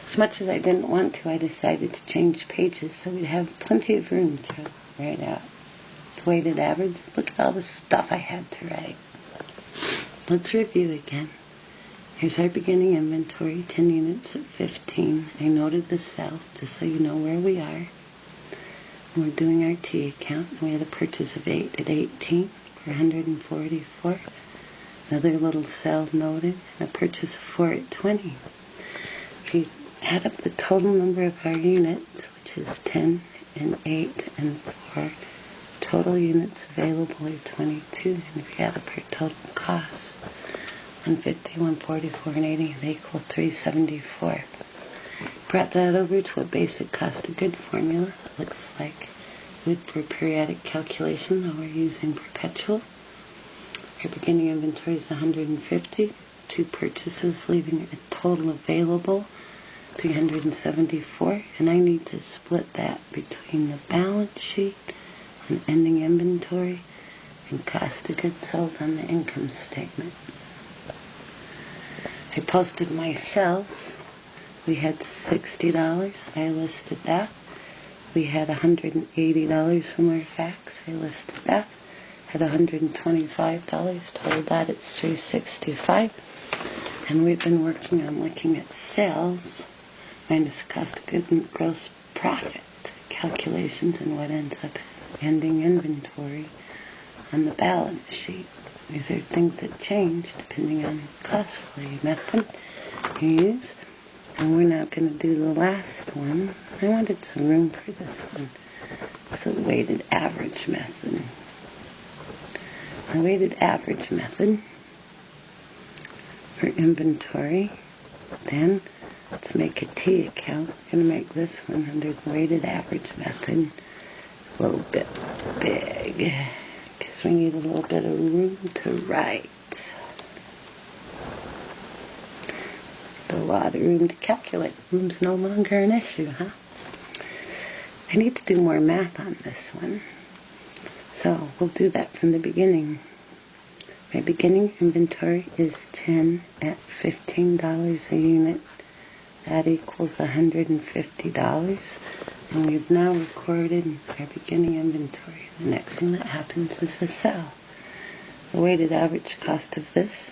As much as I didn't want to, I decided to change pages so we'd have plenty of room to write out the weighted average. Look at all the stuff I had to write. Let's review again. Here's our beginning inventory, 10 units at 15. I noted the cell just so you know where we are. We're doing our T account. We had a purchase of 8 at 18 for 144. Another little cell noted, and a purchase of 4 at 20. If you add up the total number of our units, which is 10 and 8 and 4, total units available are 22. And if you add up our total costs, 150, 144, and 80, they equal 374. Brought that over to a basic cost of good formula. Looks like wood for periodic calculation, though we're using perpetual. Our beginning inventory is 150. 2 purchases, leaving a total available 374, and I need to split that between the balance sheet and ending inventory and cost of goods sold on the income statement. I posted my cells. We had $60. I listed that. We had $180 from our fax. I listed that. Had $125. Totaled that it's $365. And we've been working on looking at sales minus cost of goods and gross profit calculations and what ends up ending inventory on the balance sheet. These are things that change depending on cost flow method you use. And we're now going to do the last one. I wanted some room for this one. It's the weighted average method. The weighted average method for inventory. Then let's make a T account. I'm going to make this one under the weighted average method a little bit big because we need a little bit of room to write. A lot of room to calculate. Room's no longer an issue, huh? I need to do more math on this one. So we'll do that from the beginning. My beginning inventory is 10 at $15 a unit. That equals $150. And we've now recorded our beginning inventory. The next thing that happens is a cell. The weighted average cost of this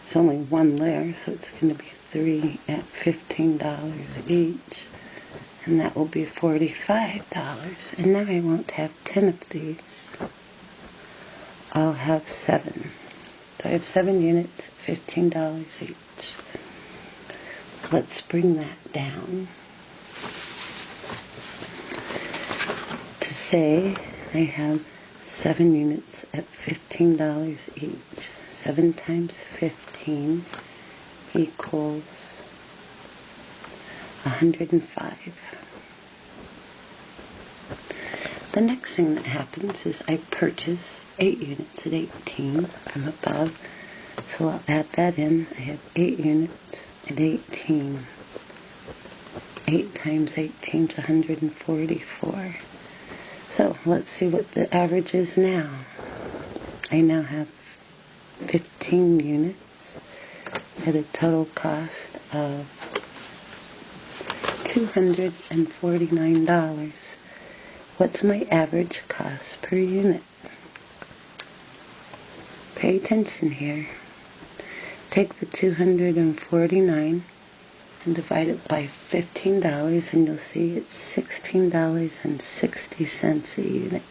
is only one layer, so it's going to be 3 at $15 each. And that will be $45. And now I won't have 10 of these. I'll have 7. So I have 7 units at $15 each. Let's bring that down to say I have 7 units at $15 each. 7 times 15 equals 105. The next thing that happens is I purchase 8 units at 18 from above. So I'll add that in. I have 8 units at 18. 8 times 18 is 144. So let's see what the average is now. I now have 15 units at a total cost of $249. What's my average cost per unit? Pay attention here. Take the $249 and divide it by $15 and you'll see it's $16.60 a unit.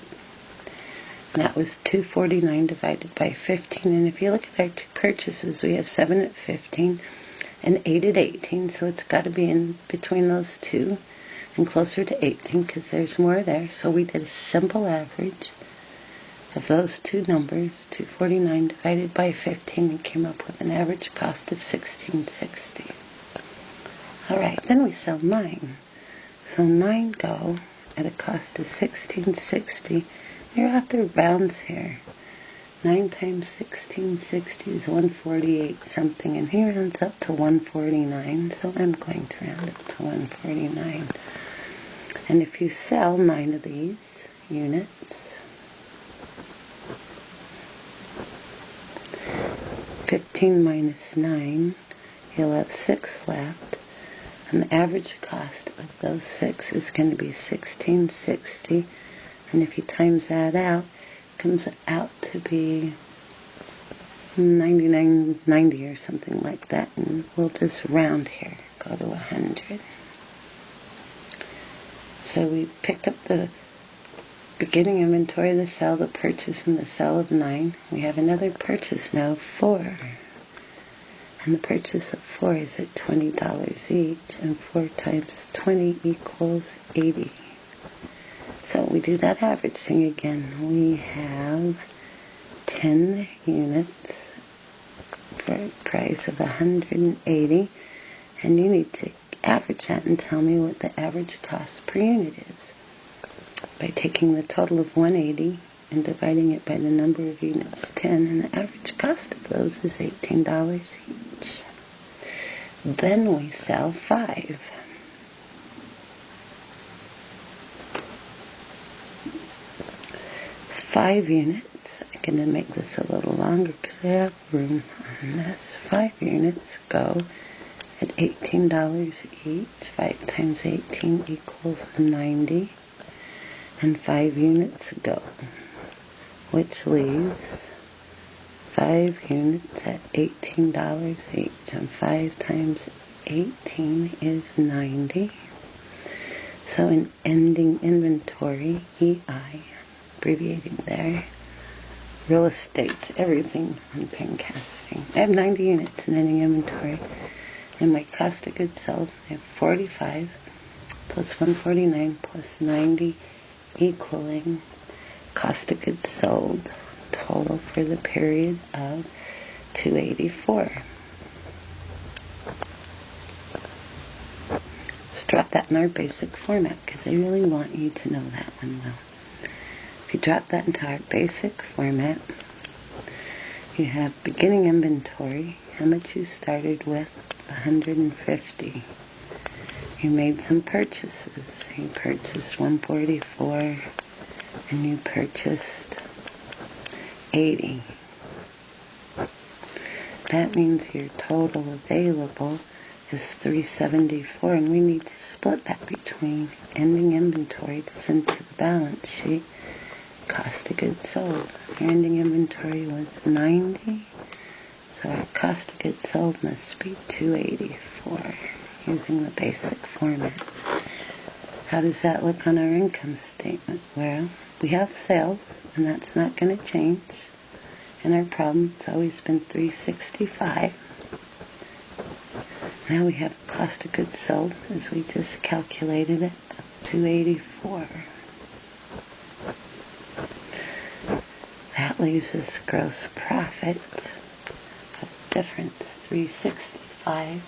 And that was $249 divided by 15. And if you look at our 2 purchases, we have 7 at 15 and 8 at 18. So it's got to be in between those 2 and closer to 18 because there's more there. So we did a simple average of those 2 numbers, $249 divided by 15, and came up with an average cost of $16.60. All right, then we sell 9. So 9 go at a cost of $16.60. Your author rounds here. 9 times 1660 is 148 something, and he rounds up to 149, so I'm going to round up to 149. And if you sell 9 of these units, 15 minus 9, you'll have 6 left. And the average cost of those 6 is going to be $16.60. And if you times that out, it comes out to be $99.90 or something like that. And we'll just round here, go to 100. So we picked up the beginning inventory, the sell, the purchase, and the sell of 9. We have another purchase now of 4. And the purchase of 4 is at $20 each, and 4 times 20 equals 80. So we do that averaging again. We have 10 units for a price of $180, and you need to average that and tell me what the average cost per unit is by taking the total of 180 and dividing it by the number of units, 10, and the average cost of those is $18 each. Then we sell 5. Five units. I'm going to make this a little longer because I have room on this. 5 units go at $18 each. 5 times 18 equals 90. And 5 units go, which leaves 5 units at $18 each. And 5 times 18 is 90. So in ending inventory, EI, abbreviating there, real estate's everything in pen casting. I have 90 units in ending inventory. And my cost of goods sold, I have 45 plus 149 plus 90 equaling cost of goods sold total for the period of 284. Let's drop that in our basic format because I really want you to know that one well. If you drop that into our basic format, you have beginning inventory, how much you started with, 150. You made some purchases. You purchased 144 and you purchased 80. That means your total available is 374, and we need to split that between ending inventory to send to the balance sheet, cost of goods sold. Your ending inventory was 90, so our cost of goods sold must be 284 using the basic format. How does that look on our income statement? Well, we have sales, and that's not going to change. In our problem, it's always been 365. Now we have cost of goods sold, as we just calculated it, of 284. That leaves us gross profit of difference, 365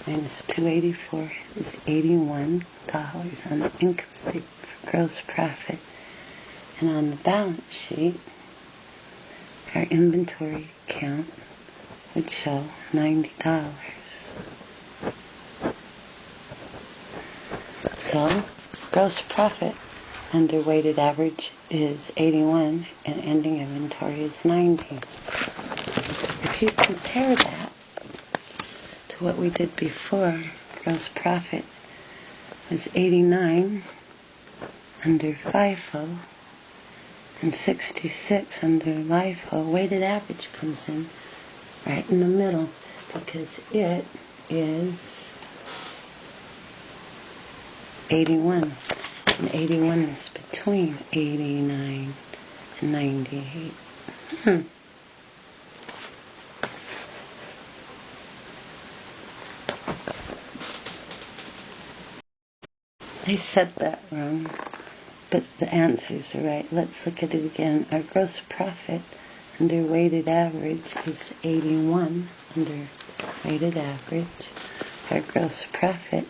minus 284 is $81 on the income statement for gross profit. And on the balance sheet, our inventory account would show $90. So, gross profit under weighted average is 81 and ending inventory is 90. If you compare that to what we did before, gross profit was 89 under FIFO and 66 under LIFO. Weighted average comes in right in the middle because it is 81. And 81 is between 89 and 98. I said that wrong, but the answers are right. Let's look at it again. Our gross profit under weighted average is 81 under weighted average. Our gross profit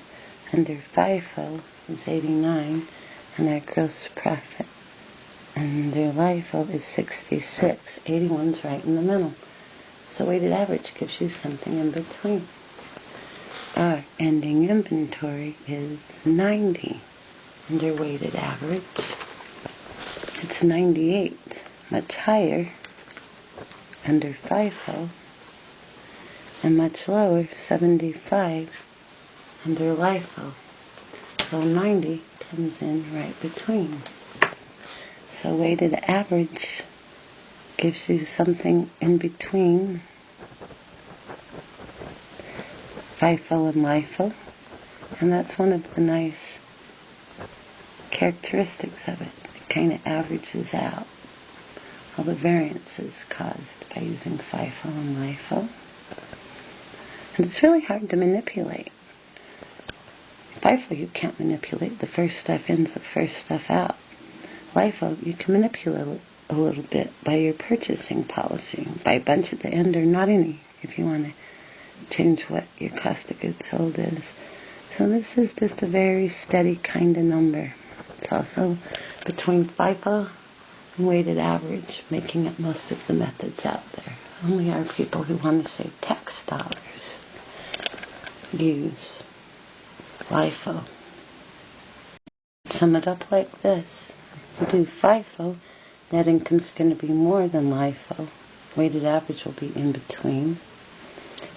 under FIFO is 89, and our gross profit under LIFO is 66. 81's right in the middle. So weighted average gives you something in between. Our ending inventory is 90 under weighted average. It's 98, much higher under FIFO, and much lower, 75 under LIFO. So 90 comes in right between. So weighted average gives you something in between FIFO and LIFO, and that's one of the nice characteristics of it. It kind of averages out all the variances caused by using FIFO and LIFO. And it's really hard to manipulate. FIFO you can't manipulate. The first stuff ins, the first stuff out. LIFO you can manipulate a little bit by your purchasing policy, by a bunch at the end or not any, if you want to change what your cost of goods sold is. So this is just a very steady kind of number. It's also between FIFO and weighted average, making up most of the methods out there. Only our people who want to save tax dollars use LIFO. Sum it up like this. If you do FIFO, net income's going to be more than LIFO. Weighted average will be in between.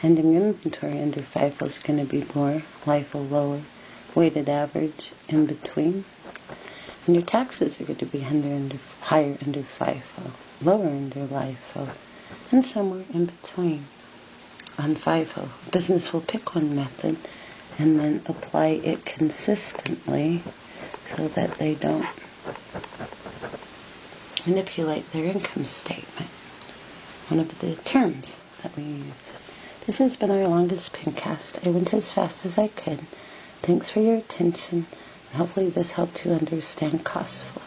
Ending inventory under FIFO is going to be more, LIFO lower. Weighted average in between. And your taxes are going to be higher under FIFO, lower under LIFO, and somewhere in between on FIFO. Business will pick one method and then apply it consistently so that they don't manipulate their income statement. One of the terms that we use. This has been our longest Pincast. I went as fast as I could. Thanks for your attention. Hopefully this helped you understand cost flow.